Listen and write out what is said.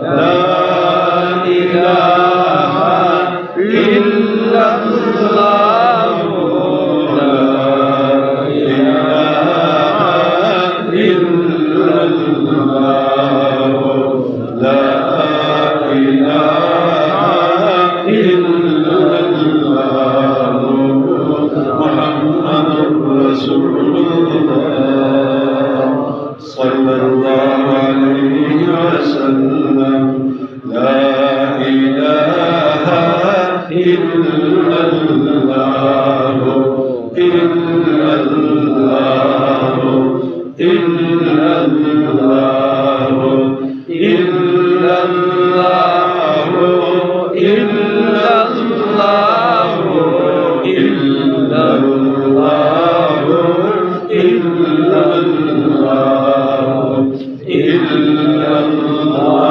لا إله إلا الله لا إله إلا الله لا إله إلا الله محمد رسول الله صلى الله عليه وسلم لا إله إلا الله إلا الله إلا الله إلا الله إلا